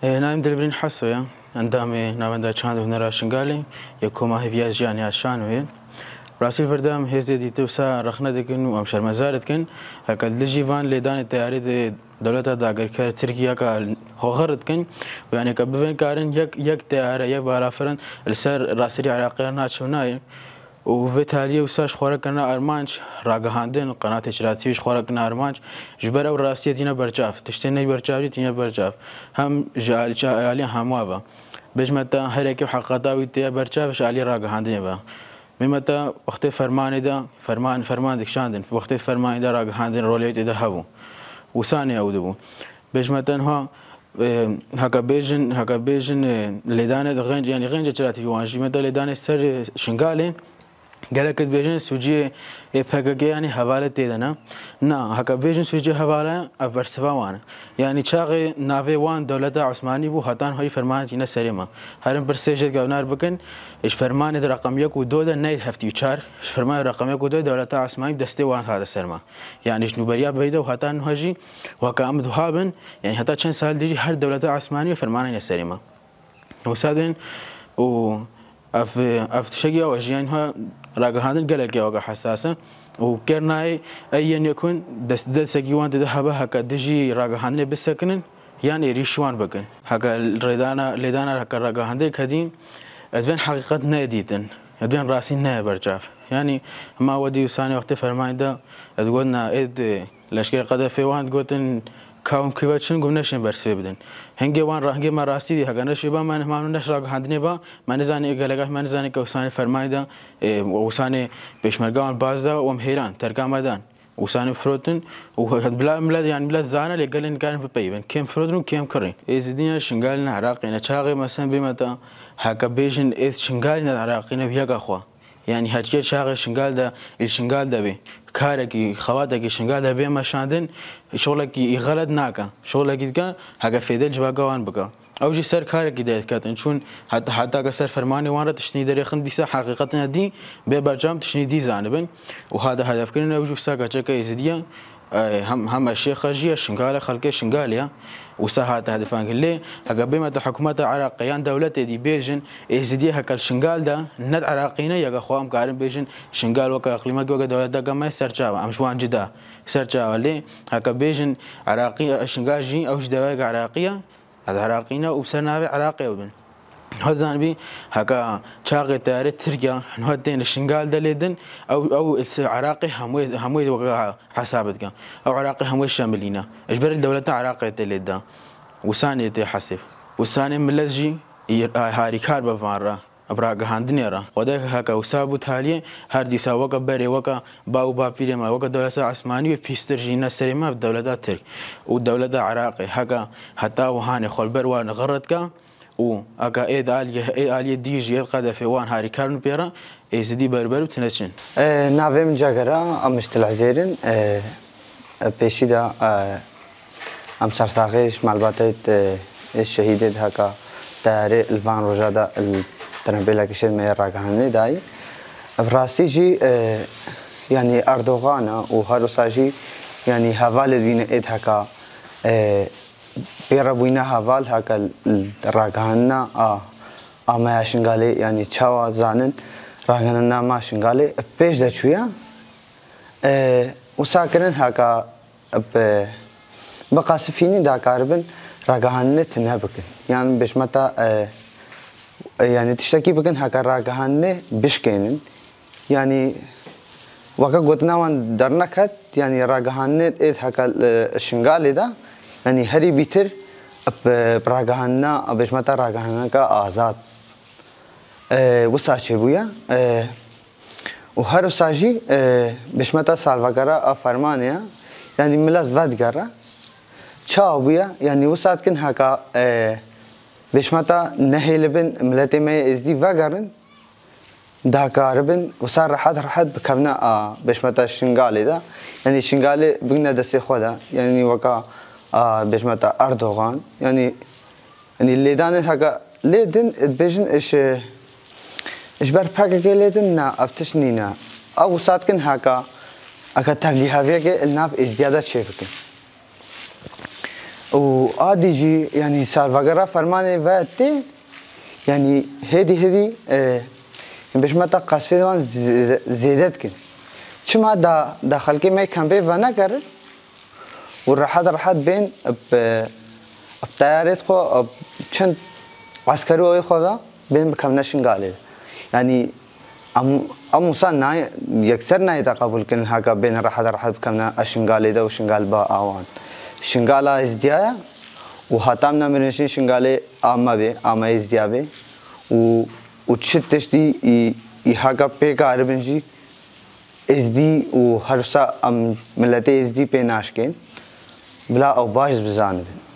نایم دلبرین حسویا اندامی نامنده چند و نراشنگالی یکوما هیویاز جانی عشانوی راسل فردام هزی دیتو سا رخنه دکن و امشار مزارت کن هکل لجیوان لیدان تیاری دولت داگر کار ترکیه کا خوغرت کن و یعنی کبیون کارن یک تیاره یک بارافرن لسر راسلی عراقیان ناتشونای وبالتالي وساش خوراكنا أرمانج راجهاندن قناة إشراتيش خوراكنا أرمانج جبرا وراسية دينا برجاف تشتني برجاف دينا برجاف هم جالي هموابا بجمتا هريك حقاتا ويتيا برجاف شالي راجهاندن با ممتا وقت فرمان دا فرمان دكشاندن وقت فرمان دا راجهاندن روليت دا هبو وثاني أودبو بجمتا هو هكا بيجن لدانة غنج يعني غنج إشراتي وانجي متا لدانة سر شنغالين قالك بيجن سوجي يبهجج يعني حوالة تيدنا نا هكا بيجن سوجي حوالة أفرسفا وانا يعني شاغي نافي وان دولة عثماني بو هاتان هاي فرمان تينا سريما هرم برسيجت قبنار بكن إيش فرمان ده رقم يك ودودة نايد هفتي وشار إيش فرمان رقم يك ودودة دولة عثماني بدستي وان هذا سرما يعني إيش نوبريا بيدا وهاتان هاجي وهكا أمد هابن يعني هتا كان سال ديجي هر دولة عثمانية فرمان يسريما وسادن و أف شجيا وجيانها راجهاندن قالك يا وجه حساسة وكرناي أيا يكون دس سجيوان تذهبها كدجي راجهاندن بسكنن يعني ريشوان بكن هكا لدانا هكا راجهاندن كدين أدفن حقيقة ناديتن أدفن راسين نا برجاف يعني ما ودي وساني وقت فرمان ده تقولنا إد لشكي قدر في واحد قلتن كاوم كيفاتشن قمناشين برسي بدن هنگي ما راستی دی هگانه شیبا من همون نشراق هندنی با من زانی اگلگاه من زانی که وسانی فرمای دا وسانی پیشمرگان باز دا و مهیران ترکان مدان وسانی فروتن و بلا ملاد يعني بلا زانه اللي قال إن كان ببيبن كم فرودن وكم كرين إزدينا شنغالنا عراقينا شاغي مثلا بمتا هكا بيجن إز شنغالنا عراقينا بيها أخوا يعني هرجع شاغي شنغال دا الشنغال دا بي كاركي خواتك شنغال دا بي ما شاندن شغلك يغلط ناكا شغلك يتكا هكا فيدل جواقوان بكا أو جي سر كاركي دا كاتن شون حتى كسر فرماني وانرا تشني دريخن ديسا حقيقتنا دي ببرجام تشني دي زانبن وهذا هدف كنا وجو ساكا جاكا يزديا هم الشيخ جي شنغالة خلقي شنغاليا وساهات هدفان كله هكا بما حكومة عراقيان دولة دي بيجن إزديا هكا الشنغال دا ند عراقينا يا خوام كارم بيجن شنغال وكا إقليمك وكا دولة دا كما سرجاوا أمشوان جدا سرجاوا ليه هكا بيجن عراقي الشنغال جي أوش دولة عراقية العراقينا وسرناوي عراقي وبن هذا بي هكا شاغي تاريخ تركيا نهدين الشنغال دليدن او العراقي هموي وقع حسابتك او عراقي هموي شاملينا اجبر الدولة عراقي دليدا وساني تحسب وساني ملجي هاري كار بفارا ابراغ هاندنيرا ودك هكا وسابو تالي هر ديسا وقا بري وقا باو بابيري ما وقا دولة عثمانية بيستر جينا سريما في دولة ترك والدولة عراقي هكا حتى وهاني خلبر وان غردك و اگه ایدالی دیجی القاده في وان هاری کارن بیارا ایزدی بربر بتنشن. ناویم جاگرا امشتل عزیرن پیشیدا امسر ساقیش معلومات الشهيد هكا تاري الفان رجادا التنبيلا كشيد ما يراجعني داي فراسيجي يعني أردوغانا وهاروساجي يعني هفال بين إد هكا بيربوينا هفال هكا راجعنا ما شنغالي يعني تشاوا زانن راجعنا ما شنغالي بيش ده شوية وساكرن هكا بقاسفيني دا كاربن راجعنا تنهبكن يعني بش متى يعني تشتكي بكن هكا راجعنا بشكينن يعني وكا قلنا وان درنكت يعني راجعنا إيه هكا الشنغالي ده يعني هري بيتر براجعنا بش متى راجعنا كآزاد وساشي بويا وهر ساجي بش متى سالفكرا فرمانيا يعني ملاذ فادكرا شاو بويا يعني وسات كن هكا بش متى نهيلبن ملتي ما ازدي فاجرن داكاربن وصار راحت بكفنا بش متى شنغالي ده يعني شنغالي بقنا دسي خدا يعني وكا بش متى أردوغان يعني اللي دان هكا ليدن بيجن إيش برفاق كيلدن نا أفتشنينا أو وسات كن هكا تبليها فيك الناف إزديادة شيفكن وعادي جي يعني سالفاقرا فرماني وقتي يعني هدي باش ما تقاس في دوان زيادت كن چما دا خلقي ما كامبي وانا كر والراحات بين بطيارات خو چند عسكري وي خو بين بكمنا شنغالي يعني ام موسى ناي يكسر ناي تقبل كن هكا بين راحات بكمنا اشنغالي دا وشنغال با اوان شنغالا ازديايا وهاتامنا مرنشين شنغالي اما ازديابي وتشتشتي هكا بيكا عربنجي ازدي وهرسا ام ملتي ازدي بيناشكين بلا او باش بزانب